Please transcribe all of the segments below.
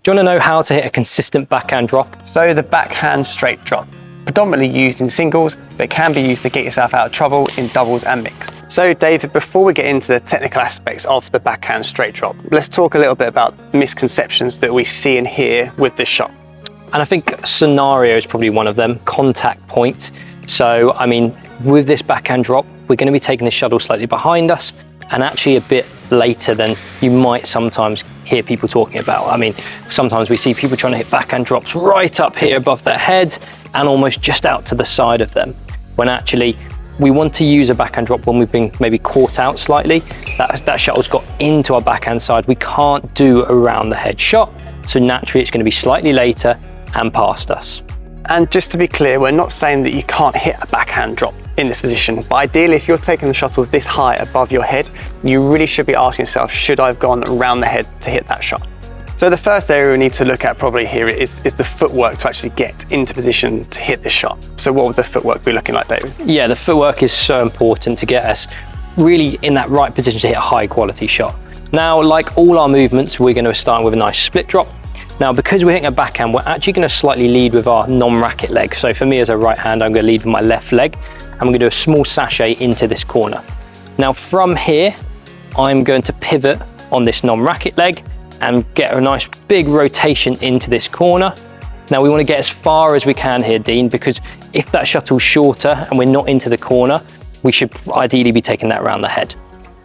Do you want to know how to hit a consistent backhand drop? So the backhand straight drop, predominantly used in singles, but can be used to get yourself out of trouble in doubles and mixed. So David, before we get into the technical aspects of the backhand straight drop, let's talk a little bit about misconceptions that we see and hear with this shot. And I think scenario is probably one of them, contact point. So, I mean, with this backhand drop, we're going to be taking the shuttle slightly behind us and actually a bit later than you might sometimes hear people talking about. I mean, sometimes we see people trying to hit backhand drops right up here above their head and almost just out to the side of them, when actually we want to use a backhand drop when we've been maybe caught out slightly. That shuttle's got into our backhand side. We can't do around the head shot, so naturally it's going to be slightly later and past us. And just to be clear, we're not saying that you can't hit a backhand drop in this position, but ideally if you're taking the shuttle this high above your head, you really should be asking yourself, should I have gone around the head to hit that shot? So the first area we need to look at probably here is the footwork to actually get into position to hit this shot. So what would the footwork be looking like, David? Yeah, the footwork is so important to get us really in that right position to hit a high quality shot. Now, like all our movements, we're going to start with a nice split drop. Now, because we're hitting a backhand, we're actually going to slightly lead with our non-racket leg. So for me as a right hand, I'm going to lead with my left leg. I'm going to do a small sachet into this corner. Now from here, I'm going to pivot on this non-racket leg and get a nice big rotation into this corner. Now we want to get as far as we can here, Dean, because if that shuttle's shorter and we're not into the corner, we should ideally be taking that around the head.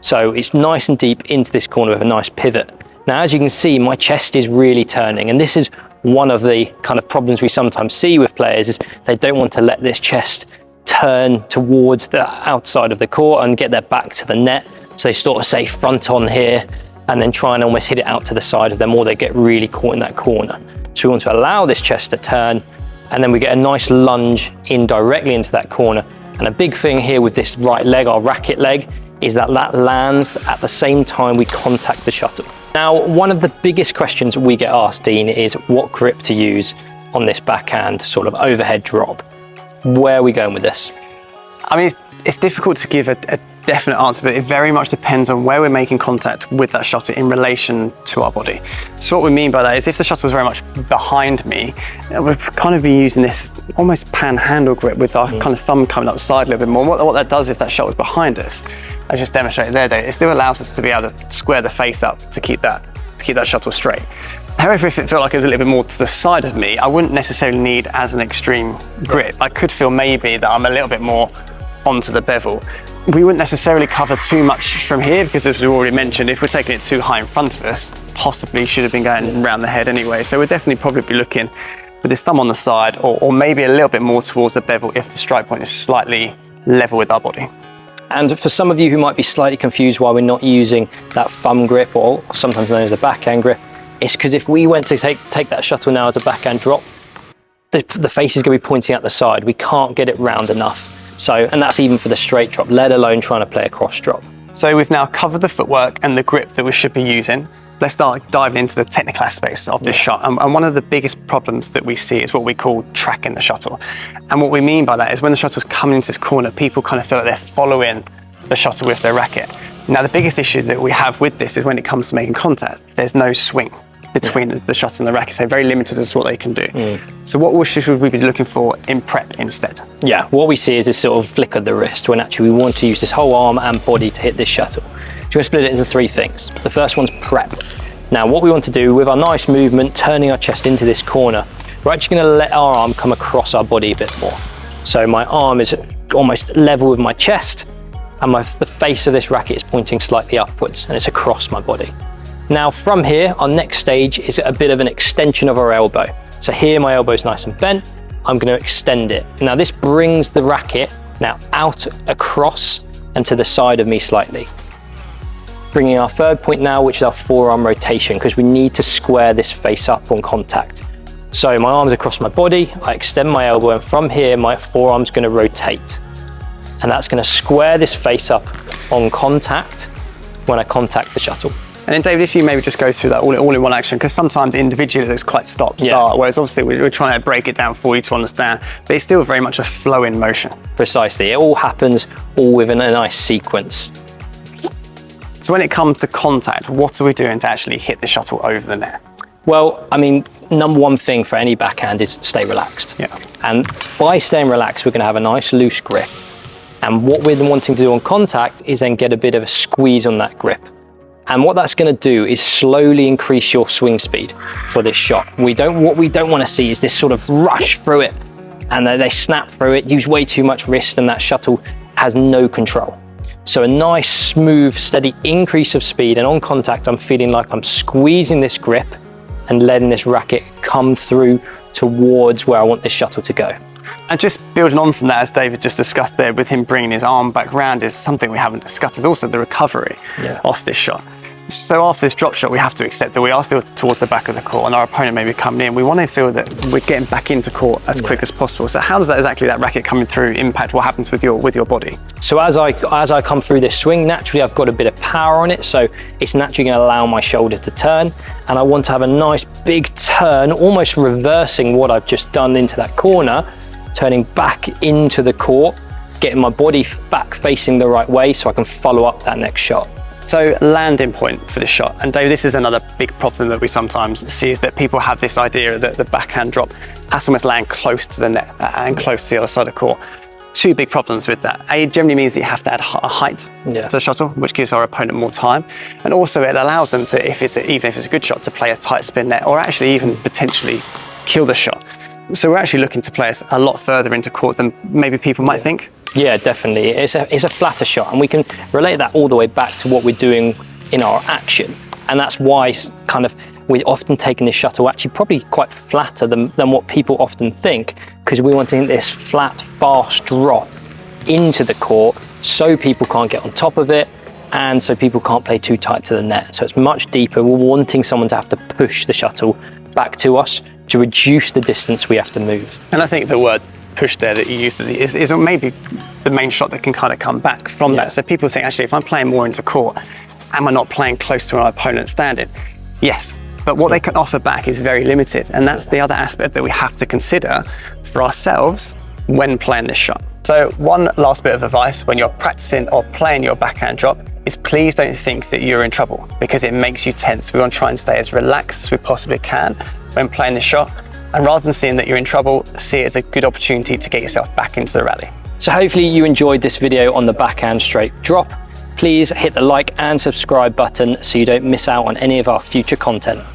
So it's nice and deep into this corner with a nice pivot. Now, as you can see, my chest is really turning, and this is one of the kind of problems we sometimes see with players is they don't want to let this chest turn towards the outside of the court and get their back to the net. So they sort of say front on here and then try and almost hit it out to the side of them, or they get really caught in that corner. So we want to allow this chest to turn, and then we get a nice lunge in directly into that corner. And a big thing here with this right leg, our racket leg, is that lands at the same time we contact the shuttle. Now, one of the biggest questions we get asked, Dean, is what grip to use on this backhand sort of overhead drop. Where are we going with this? I mean, it's difficult to give a definite answer, but it very much depends on where we're making contact with that shuttle in relation to our body. So what we mean by that is if the shuttle is very much behind me, we've kind of been using this almost panhandle grip with our kind of thumb coming up the side a little bit more. What that does if that shuttle is behind us, as just demonstrated there, Dave, it still allows us to be able to square the face up to keep that shuttle straight. However, if it felt like it was a little bit more to the side of me, I wouldn't necessarily need as an extreme grip. I could feel maybe that I'm a little bit more onto the bevel. We wouldn't necessarily cover too much from here because, as we already mentioned, if we're taking it too high in front of us, possibly should have been going around the head anyway. So we'd definitely probably be looking with this thumb on the side or maybe a little bit more towards the bevel if the strike point is slightly level with our body. And for some of you who might be slightly confused why we're not using that thumb grip, or sometimes known as a backhand grip, it's because if we went to take that shuttle now as a backhand drop, the face is going to be pointing out the side. We can't get it round enough. So, and that's even for the straight drop, let alone trying to play a cross drop. So we've now covered the footwork and the grip that we should be using. Let's start diving into the technical aspects of this shot. And one of the biggest problems that we see is what we call tracking the shuttle. And what we mean by that is when the shuttle's coming into this corner, people kind of feel like they're following the shuttle with their racket. Now, the biggest issue that we have with this is when it comes to making contact, there's no swing between the shuttle and the racket, so very limited as to what they can do. So what should we be looking for in prep instead? Yeah, what we see is this sort of flick of the wrist when actually we want to use this whole arm and body to hit this shuttle. So we're going to split it into three things. The first one's prep. Now, what we want to do with our nice movement, turning our chest into this corner, we're actually going to let our arm come across our body a bit more. So my arm is almost level with my chest, and the face of this racket is pointing slightly upwards, and it's across my body. Now from here, our next stage is a bit of an extension of our elbow. So here my elbow is nice and bent, I'm going to extend it. Now this brings the racket now out across and to the side of me slightly. Bringing our third point now, which is our forearm rotation, because we need to square this face up on contact. So my arm's across my body, I extend my elbow, and from here my forearm's going to rotate. And that's going to square this face up on contact when I contact the shuttle. And then David, if you maybe just go through that all in one action, because sometimes individually it looks quite stop-start, whereas obviously we're trying to break it down for you to understand, but it's still very much a flowing motion. Precisely, it all happens all within a nice sequence. So when it comes to contact, what are we doing to actually hit the shuttle over the net? Well, I mean, number one thing for any backhand is stay relaxed. Yeah. And by staying relaxed, we're going to have a nice loose grip. And what we're wanting to do on contact is then get a bit of a squeeze on that grip. And what that's going to do is slowly increase your swing speed for this shot. What we don't want to see is this sort of rush through it, and they snap through it, use way too much wrist, and that shuttle has no control. So a nice, smooth, steady increase of speed, and on contact, I'm feeling like I'm squeezing this grip and letting this racket come through towards where I want this shuttle to go. And just building on from that, as David just discussed there, with him bringing his arm back round, is something we haven't discussed, is also the recovery off this shot. So after this drop shot, we have to accept that we are still towards the back of the court and our opponent may be coming in. We want to feel that we're getting back into court as quick as possible. So how does that racket coming through impact what happens with your body? So as I come through this swing, naturally I've got a bit of power on it, so it's naturally going to allow my shoulder to turn, and I want to have a nice big turn, almost reversing what I've just done into that corner, turning back into the court, getting my body back facing the right way so I can follow up that next shot. So landing point for the shot, and Dave, this is another big problem that we sometimes see, is that people have this idea that the backhand drop has to almost land close to the net and close to the other side of the court. Two big problems with that. A, it generally means that you have to add a height to the shuttle, which gives our opponent more time, and also it allows them to, even if it's a good shot, to play a tight spin net, or actually even potentially kill the shot. So we're actually looking to play us a lot further into court than maybe people might think. Yeah, definitely. It's a flatter shot, and we can relate that all the way back to what we're doing in our action. And that's why kind of we're often taking this shuttle actually probably quite flatter than what people often think, because we want to hit this flat, fast drop into the court so people can't get on top of it, and so people can't play too tight to the net. So it's much deeper. We're wanting someone to have to push the shuttle back to us to reduce the distance we have to move. And I think the word push there that you used is maybe the main shot that can kind of come back from that. So people think, actually, if I'm playing more into court, am I not playing close to my opponent standing? Yes, but what they can offer back is very limited. And that's the other aspect that we have to consider for ourselves when playing this shot. So one last bit of advice when you're practicing or playing your backhand drop is please don't think that you're in trouble, because it makes you tense. We want to try and stay as relaxed as we possibly can when playing the shot. And rather than seeing that you're in trouble, see it as a good opportunity to get yourself back into the rally. So hopefully you enjoyed this video on the backhand straight drop. Please hit the like and subscribe button so you don't miss out on any of our future content.